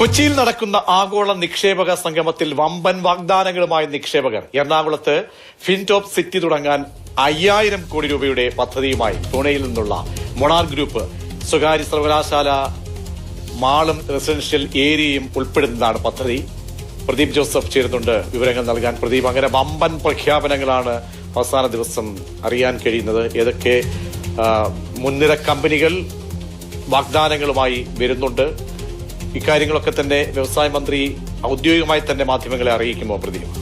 കൊച്ചിയിൽ നടക്കുന്ന ആഗോള നിക്ഷേപക സംഗമത്തിൽ വമ്പൻ വാഗ്ദാനങ്ങളുമായി നിക്ഷേപകർ. എറണാകുളത്ത് ഫിൻടോപ്പ് സിറ്റി തുടങ്ങാൻ 5000 കോടി രൂപയുടെ പദ്ധതിയുമായി പൂനെയിൽ നിന്നുള്ള മൊണാർ ഗ്രൂപ്പ് സ്വകാര്യ സർവകലാശാല മാളും റെസിഡൻഷ്യൽ ഏരിയയും ഉൾപ്പെടുന്നതാണ് പദ്ധതി. പ്രദീപ് ജോസഫ് ചേരുന്നുണ്ട് വിവരങ്ങൾ നൽകാൻ. പ്രദീപ്, അങ്ങനെ വമ്പൻ പ്രഖ്യാപനങ്ങളാണ് അവസാന ദിവസം അറിയാൻ കഴിയുന്നത്. ഏതൊക്കെ മുൻനിര കമ്പനികൾ വാഗ്ദാനങ്ങളുമായി വരുന്നുണ്ട്? ഇക്കാര്യങ്ങളൊക്കെ തന്നെ വ്യവസായ മന്ത്രി ഔദ്യോഗികമായി തന്നെ മാധ്യമങ്ങളെ അറിയിക്കുമോ പ്രദീപ്?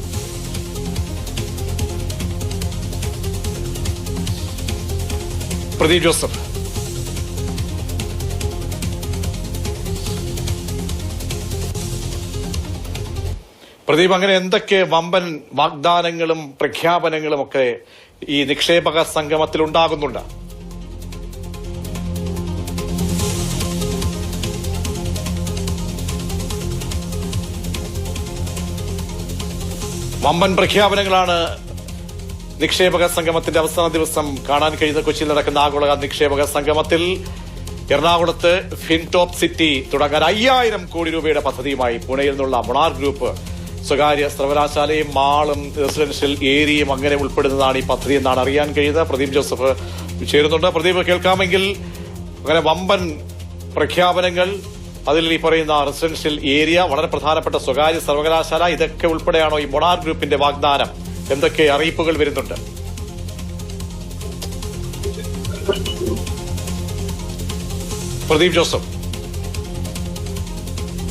പ്രദീപ് ജോസഫ്, പ്രദീപ്, അങ്ങനെ എന്തൊക്കെ വമ്പൻ വാഗ്ദാനങ്ങളും പ്രഖ്യാപനങ്ങളും ഒക്കെ ഈ നിക്ഷേപക സംഗമത്തിൽ ഉണ്ടാകുന്നുണ്ട്? വമ്പൻ പ്രഖ്യാപനങ്ങളാണ് നിക്ഷേപക സംഗമത്തിന്റെ അവസാന ദിവസം കാണാൻ കഴിയുന്ന കൊച്ചിയിൽ നടക്കുന്ന ആഗോള നിക്ഷേപക സംഗമത്തിൽ. എറണാകുളത്ത് ഫിൻടോപ്പ് സിറ്റി തുടങ്ങാൻ 5000 കോടി രൂപയുടെ പദ്ധതിയുമായി പൂനെയിൽ നിന്നുള്ള മൊണാർ ഗ്രൂപ്പ് സ്വകാര്യ സർവകലാശാലയും മാളും റെസിഡൻഷ്യൽ ഏരിയയും അങ്ങനെ ഉൾപ്പെടുന്നതാണ് ഈ പദ്ധതി എന്നാണ് അറിയാൻ കഴിയുന്നത്. പ്രദീപ് ജോസഫ് ചേരുന്നുണ്ട്. പ്രദീപ്, കേൾക്കാമെങ്കിൽ അങ്ങനെ വമ്പൻ പ്രഖ്യാപനങ്ങൾ, അതിൽ ഈ പറയുന്ന റെസിഡൻഷ്യൽ ഏരിയ, വളരെ പ്രധാനപ്പെട്ട സ്വകാര്യ സർവകലാശാല, ഇതൊക്കെ ഉൾപ്പെടെയാണോ ഈ മൊണാർ ഗ്രൂപ്പിന്റെ വാഗ്ദാനം? എന്തൊക്കെ അറിയിപ്പുകൾ വരുന്നുണ്ട്? പ്രദീപ് ജോസഫ്,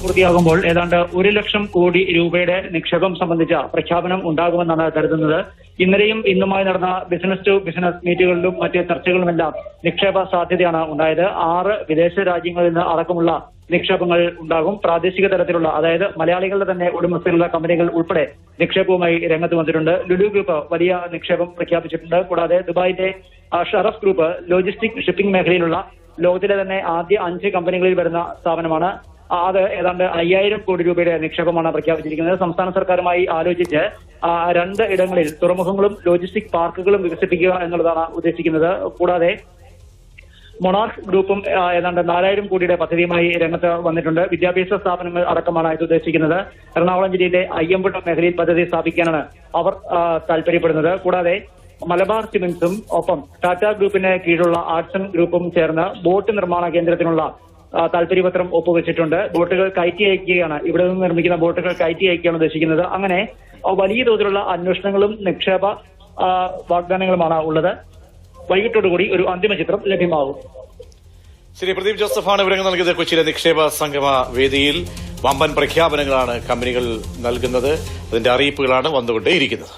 പൂർത്തിയാകുമ്പോൾ ഏതാണ്ട് 1 ലക്ഷം കോടി രൂപയുടെ നിക്ഷേപം സംബന്ധിച്ച പ്രഖ്യാപനം ഉണ്ടാകുമെന്നാണ് കരുതുന്നത്. ഇന്നലെയും ഇന്നുമായി നടന്ന ബിസിനസ് ടു ബിസിനസ് മീറ്റുകളിലും മറ്റ് ചർച്ചകളുമെല്ലാം നിക്ഷേപ സാധ്യതയാണ് ഉണ്ടായത്. 6 വിദേശ രാജ്യങ്ങളിൽ നിന്ന് അടക്കമുള്ള നിക്ഷേപങ്ങൾ ഉണ്ടാകും. പ്രാദേശിക തലത്തിലുള്ള, അതായത് മലയാളികളുടെ തന്നെ ഉടമസ്ഥയിലുള്ള കമ്പനികൾ ഉൾപ്പെടെ നിക്ഷേപവുമായി രംഗത്ത് വന്നിട്ടുണ്ട്. ലുലു ഗ്രൂപ്പ് വലിയ നിക്ഷേപം പ്രഖ്യാപിച്ചിട്ടുണ്ട്. കൂടാതെ ദുബായിന്റെ ഷറഫ് ഗ്രൂപ്പ് ലോജിസ്റ്റിക് ഷിപ്പിംഗ് മേഖലയിലുള്ള ലോകത്തിലെ തന്നെ ആദ്യ 5 കമ്പനികളിൽ വരുന്ന സ്ഥാപനമാണ്. അത് ഏതാണ്ട് 5000 കോടി രൂപയുടെ നിക്ഷേപമാണ് പ്രഖ്യാപിച്ചിരിക്കുന്നത്. സംസ്ഥാന സർക്കാരുമായി ആലോചിച്ച് 2 ഇടങ്ങളിൽ തുറമുഖങ്ങളും ലോജിസ്റ്റിക് പാർക്കുകളും വികസിപ്പിക്കുക എന്നുള്ളതാണ് ഉദ്ദേശിക്കുന്നത്. കൂടാതെ മൊണാർക്ക് ഗ്രൂപ്പും ഏതാണ്ട് 4000 കോടിയുടെ പദ്ധതിയുമായി രംഗത്ത് വന്നിട്ടുണ്ട്. വിദ്യാഭ്യാസ സ്ഥാപനങ്ങൾ അടക്കമാണ് ഇത് ഉദ്ദേശിക്കുന്നത്. എറണാകുളം ജില്ലയിലെ അയ്യമ്പുഴ മേഖലയിൽ പദ്ധതി സ്ഥാപിക്കാനാണ് അവർ താൽപര്യപ്പെടുന്നത്. കൂടാതെ മലബാർ സിമന്റ്സും ഒപ്പം ടാറ്റ ഗ്രൂപ്പിന് കീഴിലുള്ള ആർട്സൺ ഗ്രൂപ്പും ചേർന്ന് ബോട്ട് നിർമ്മാണ കേന്ദ്രത്തിനുള്ള താൽപര്യപത്രം ഒപ്പുവെച്ചിട്ടുണ്ട്. ബോട്ടുകൾ കയറ്റി അയക്കുകയാണ്, ഇവിടെ നിന്ന് നിർമ്മിക്കുന്ന ബോട്ടുകൾ കയറ്റി അയക്കുകയാണ് ഉദ്ദേശിക്കുന്നത്. അങ്ങനെ വലിയ തോതിലുള്ള അന്വേഷണങ്ങളും നിക്ഷേപ വാഗ്ദാനങ്ങളുമാണ് ഉള്ളത്. വൈകിട്ടോടുകൂടി ഒരു അന്തിമ ചിത്രം ലഭ്യമാകും. ശരി, പ്രദീപ് ജോസഫാണ് വിവരങ്ങൾ നൽകിയത്. കൊച്ചിയിലെ നിക്ഷേപ സംഗമ വേദിയിൽ വമ്പൻ പ്രഖ്യാപനങ്ങളാണ് കമ്പനികൾ നൽകുന്നത്. അതിന്റെ അറിയിപ്പുകളാണ് വന്നുകൊണ്ടേയിരിക്കുന്നത്.